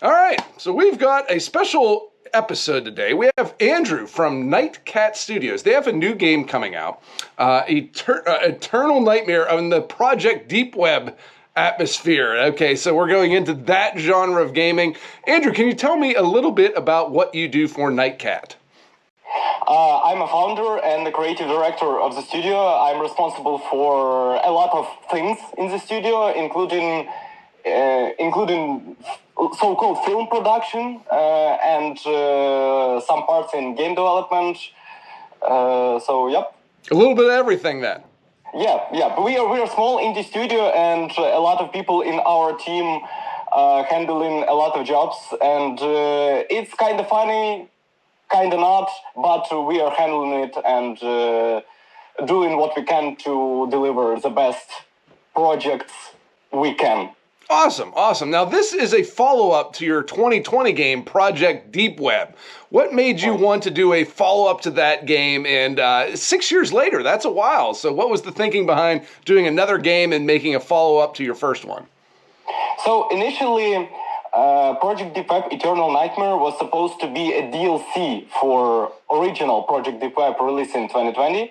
All right, so we've got a special episode today. We have Andrew from Nightcat Studios. They have a new game coming out, Eternal Nightmare on the Project DeepWeb atmosphere. Okay, so we're going into that genre of gaming. Andrew, can you tell me a little bit about what you do for Nightcat? I'm a founder and the creative director of the studio. I'm responsible for a lot of things in the studio, including so-called film production and some parts in game development. Yep. A little bit of everything then. Yeah. But we are a small indie studio, and a lot of people in our team handling a lot of jobs, and it's kind of funny, kind of not, but we are handling it and doing what we can to deliver the best projects we can. Awesome. Now, this is a follow-up to your 2020 game, Project DeepWeb. What made you want to do a follow-up to that game? And 6 years later, that's a while. So what was the thinking behind doing another game and making a follow-up to your first one? So initially, Project DeepWeb Eternal Nightmare was supposed to be a DLC for original Project DeepWeb released in 2020.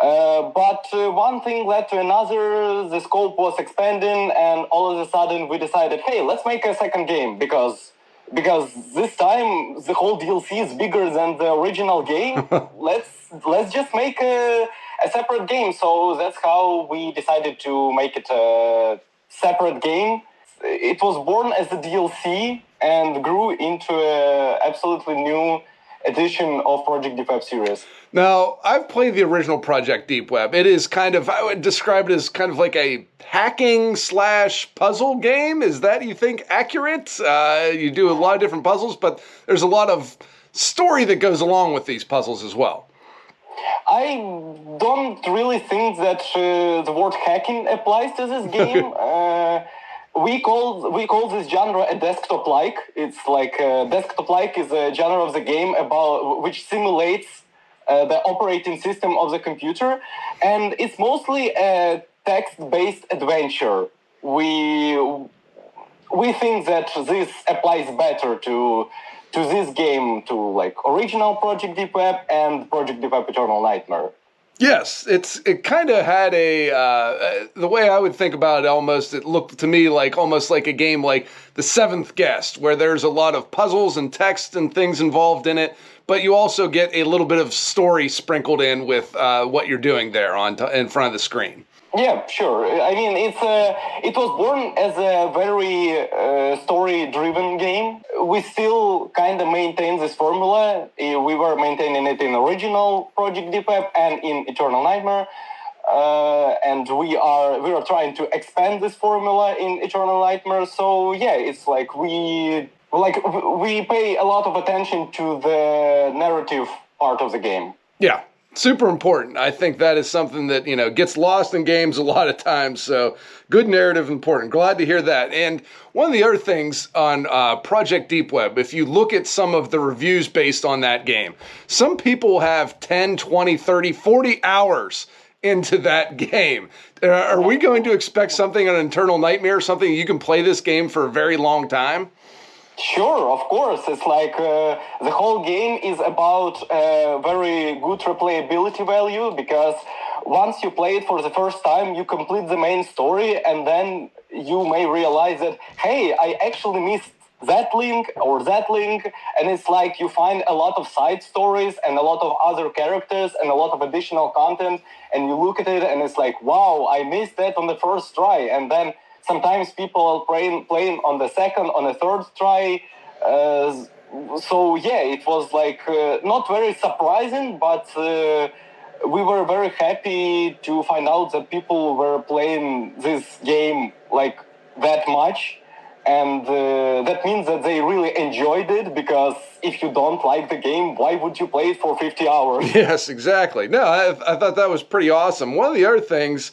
But one thing led to another, the scope was expanding, and all of a sudden we decided, hey, let's make a second game, because this time the whole DLC is bigger than the original game. let's just make a separate game. So that's how we decided to make it a separate game. It was born as a DLC and grew into an absolutely new edition of Project DeepWeb series. Now, I've played the original Project DeepWeb. It is I would describe it as kind of like a hacking / puzzle game. Is that, you think, accurate? You do a lot of different puzzles, but there's a lot of story that goes along with these puzzles as well. I don't really think that the word hacking applies to this game. We call this genre a desktop-like. It's like desktop-like is a genre of the game which simulates the operating system of the computer, and it's mostly a text-based adventure. We think that this applies better to this game, to like original Project DeepWeb and Project DeepWeb Eternal Nightmare. Yes, it kind of had the way I would think about it, almost, it looked to me like almost like a game like The Seventh Guest, where there's a lot of puzzles and text and things involved in it, but you also get a little bit of story sprinkled in with what you're doing there in front of the screen. Yeah, sure. I mean, it was born as a very story-driven game. We still kind of maintain this formula. We were maintaining it in original Project DeepWeb and in Eternal Nightmare, and we are trying to expand this formula in Eternal Nightmare. So yeah, it's like we pay a lot of attention to the narrative part of the game. Yeah. Super important. I think that is something that, gets lost in games a lot of times. So good narrative, important. Glad to hear that. And one of the other things on Project DeepWeb, if you look at some of the reviews based on that game, some people have 10, 20, 30, 40 hours into that game. Are we going to expect something on Eternal Nightmare, something you can play this game for a very long time? Sure, of course. It's like the whole game is about very good replayability value, because once you play it for the first time, you complete the main story, and then you may realize that, hey, I actually missed that link or that link, and it's like you find a lot of side stories and a lot of other characters and a lot of additional content, and you look at it and it's like, wow, I missed that on the first try, and then sometimes people are playing on the second, on the third try. So yeah, it was like not very surprising, but we were very happy to find out that people were playing this game like that much. And that means that they really enjoyed it, because if you don't like the game, why would you play it for 50 hours? Yes, exactly. No, I thought that was pretty awesome. One of the other things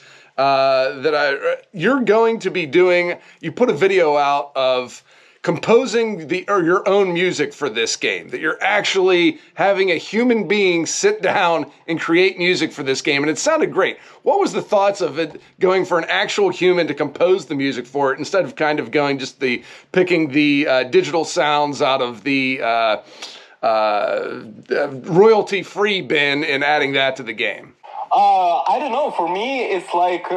you're going to be doing, you put a video out of composing your own music for this game, that you're actually having a human being sit down and create music for this game. And it sounded great. What was the thoughts of it going for an actual human to compose the music for it instead of kind of going just picking the digital sounds out of the royalty-free bin and adding that to the game? I don't know. For me, it's like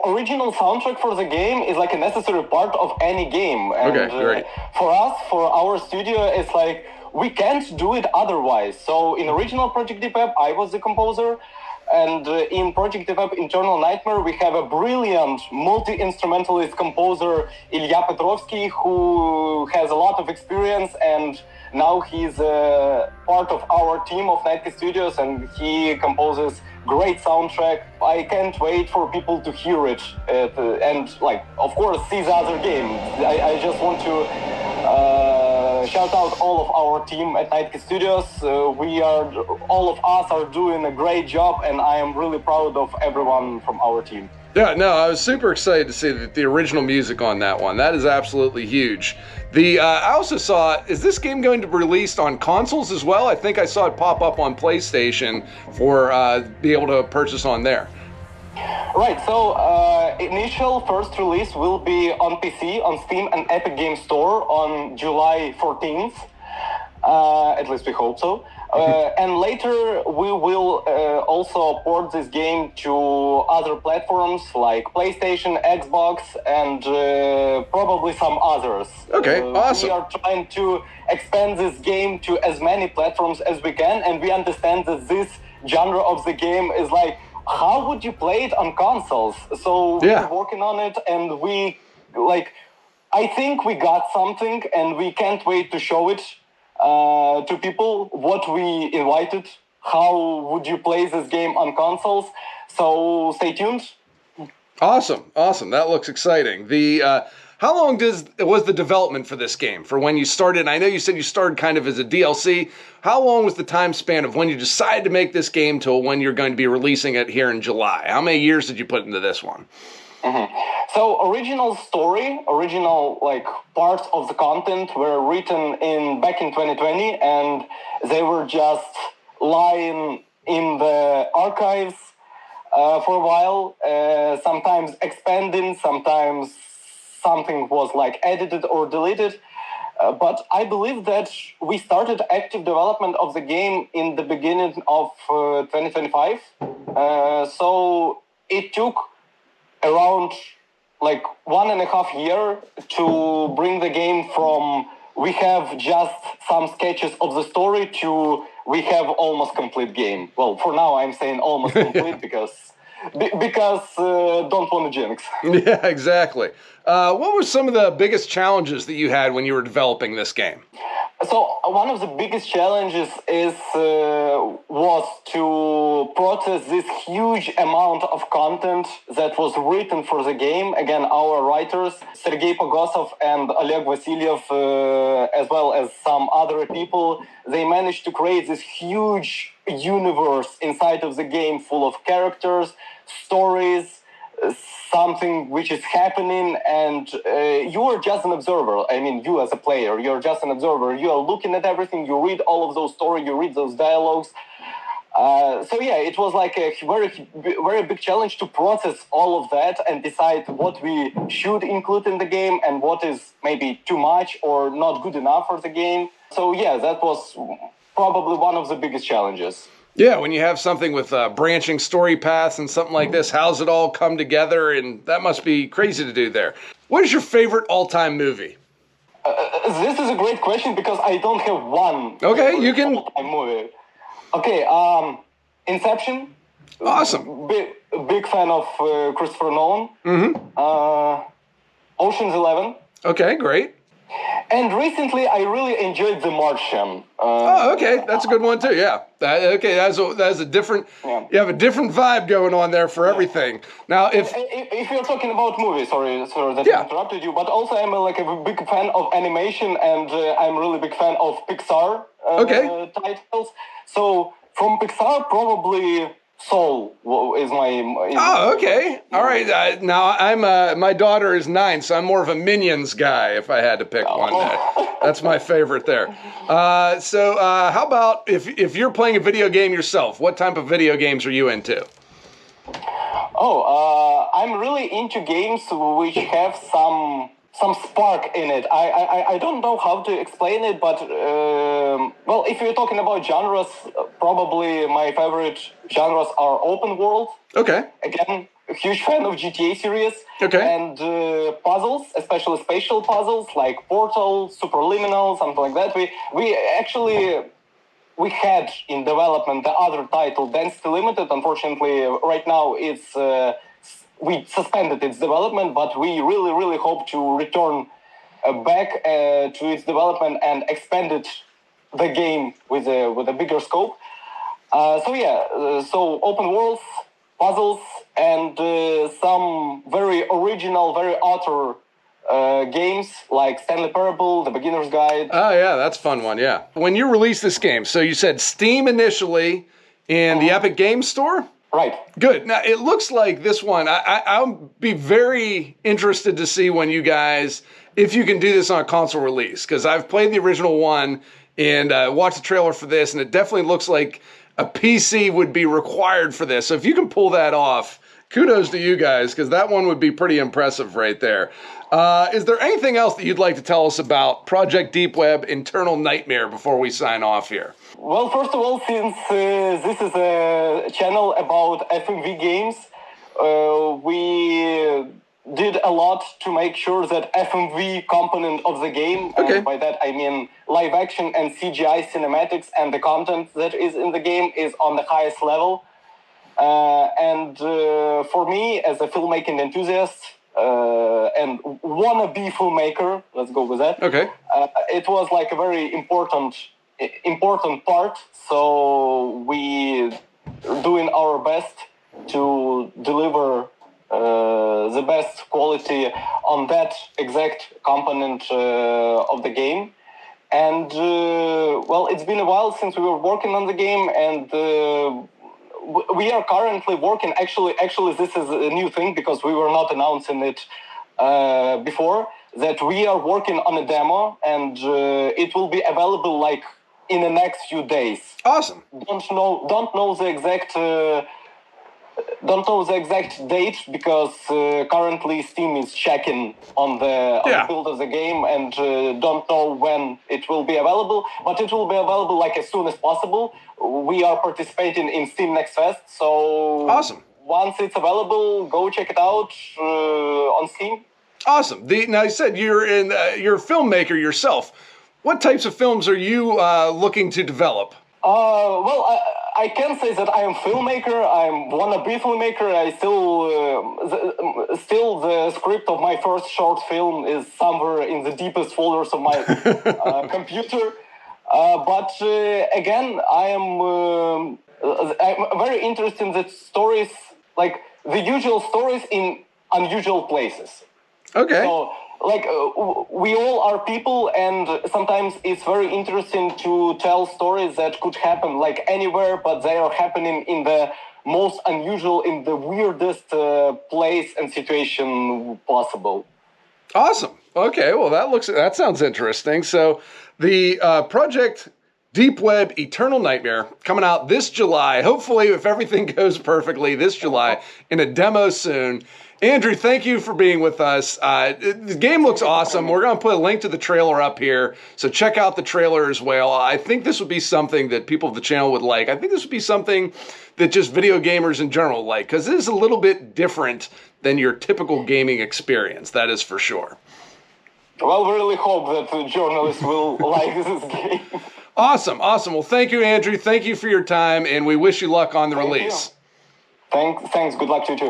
original soundtrack for the game is like a necessary part of any game. And, okay, great. For us, for our studio, it's like we can't do it otherwise. So in original Project DeepWeb, I was the composer. And in Project DeepWeb Internal Nightmare, we have a brilliant multi-instrumentalist composer, Ilya Petrovsky, who has a lot of experience, and now he's part of our team of Nightcat Studios, and he composes great soundtrack. I can't wait for people to hear it and, like, of course, see the other game. I just want to shout out all of our team at Nightcat Studios. All of us are doing a great job, and I am really proud of everyone from our team. Yeah, no, I was super excited to see the original music on that one. That is absolutely huge. I also saw, is this game going to be released on consoles as well? I think I saw it pop up on PlayStation for be able to purchase on there. Right, so initial first release will be on PC, on Steam and Epic Games Store on July 14th. At least we hope so. And later we will also port this game to other platforms like PlayStation, Xbox, and probably some others. Okay, awesome. We are trying to expand this game to as many platforms as we can, and we understand that this genre of the game is like, how would you play it on consoles? So we're working on it, and I think we got something, and we can't wait to show it to people what we invited. How would you play this game on consoles? So stay tuned. Awesome. That looks exciting. How long was the development for this game? For when you started? I know you said you started kind of as a DLC. How long was the time span of when you decided to make this game till when you're going to be releasing it here in July? How many years did you put into this one? Mm-hmm. So original parts of the content were written back in 2020, and they were just lying in the archives for a while, sometimes expanding, sometimes something was like edited or deleted. But I believe that we started active development of the game in the beginning of 2025. So it took around 1.5 years to bring the game from we have just some sketches of the story to we have almost complete game. Well, for now I'm saying almost complete because don't want to jinx. Yeah, exactly. What were some of the biggest challenges that you had when you were developing this game? So one of the biggest challenges was to process this huge amount of content that was written for the game. Again, our writers, Sergei Pogosov and Oleg Vasilyev, as well as some other people, they managed to create this huge universe inside of the game full of characters, stories, something which is happening, and you are just an observer. I mean, you as a player, you're just an observer. You are looking at everything, you read all of those stories, you read those dialogues. So yeah, it was like a very, very big challenge to process all of that and decide what we should include in the game and what is maybe too much or not good enough for the game. So yeah, that was probably one of the biggest challenges. Yeah, when you have something with branching story paths and something like this, how's it all come together? And that must be crazy to do there. What is your favorite all-time movie? This is a great question because I don't have one. Okay, you can. All-time movie. Okay, Inception. Awesome. Big fan of Christopher Nolan. Mm-hmm. Ocean's 11. Okay, great. And recently, I really enjoyed The Martian. Okay, that's a good one too. Yeah. That's a different. Yeah. You have a different vibe going on there for everything. Now, if you're talking about movies, sorry that I interrupted you, but also I'm a big fan of animation, and I'm really big fan of Pixar titles. So from Pixar, probably Soul is my. Oh, okay. All right. Now my daughter is 9, so I'm more of a Minions guy if I had to pick one. That's my favorite there. So how about if you're playing a video game yourself, what type of video games are you into? I'm really into games which have some spark in it. I don't know how to explain it, but well, if you're talking about genres, probably my favorite genres are open world. Okay. Again, a huge fan of GTA series. Okay. And puzzles, especially spatial puzzles like Portal, Superliminal, something like that. We had in development the other title, Density Limited. Unfortunately, right now it's we suspended its development, but we really hope to return back to its development and expanded the game with a bigger scope. So open worlds, puzzles, and some very original, very author games like Stanley Parable, The Beginner's Guide. Oh, yeah, that's a fun one, yeah. When you released this game, so you said Steam initially and the Epic Games Store? Right. Good. Now, it looks like this one, I'll be very interested to see when you guys, if you can do this on a console release, because I've played the original one and watched the trailer for this, and it definitely looks like a PC would be required for this. So if you can pull that off, kudos to you guys, because that one would be pretty impressive right there. Is there anything else that you'd like to tell us about Project DeepWeb Internal Nightmare before we sign off here? Well, first of all, since this is a channel about FMV games, we did a lot to make sure that FMV component of the game, and by that I mean live action and CGI cinematics and the content that is in the game is on the highest level. And for me, as a filmmaking enthusiast and wannabe filmmaker, let's go with that. Okay. It was like a very important part. So we doing our best to deliver the best quality on that exact component of the game. And well, it's been a while since we were working on the game, and we are currently working. Actually, this is a new thing because we were not announcing it before. That we are working on a demo, and it will be available like in the next few days. Awesome. Don't know the exact date because currently Steam is checking on the build of the game and don't know when it will be available. But it will be available like as soon as possible. We are participating in Steam Next Fest, so awesome. Once it's available, go check it out on Steam. Awesome. Now you said you're a filmmaker yourself. What types of films are you looking to develop? Well, I can say that I am filmmaker. I'm wannabe filmmaker. I still the script of my first short film is somewhere in the deepest folders of my computer. But again, I'm very interested in the stories, like the usual stories in unusual places. Okay. So, like, we all are people, and sometimes it's very interesting to tell stories that could happen, like, anywhere, but they are happening in the most unusual, in the weirdest place and situation possible. Awesome. Okay, well, that sounds interesting. So, the Project DeepWeb Eternal Nightmare coming out this July, hopefully, if everything goes perfectly, this July, in a demo soon. Andrew, thank you for being with us. The game looks awesome. We're going to put a link to the trailer up here, so check out the trailer as well. I think this would be something that people of the channel would like. I think this would be something that just video gamers in general like, because it is a little bit different than your typical gaming experience, that is for sure. Well, we really hope that the journalists will like this game. Awesome. Well, thank you, Andrew. Thank you for your time, and we wish you luck on the release. Thanks. Good luck to you too.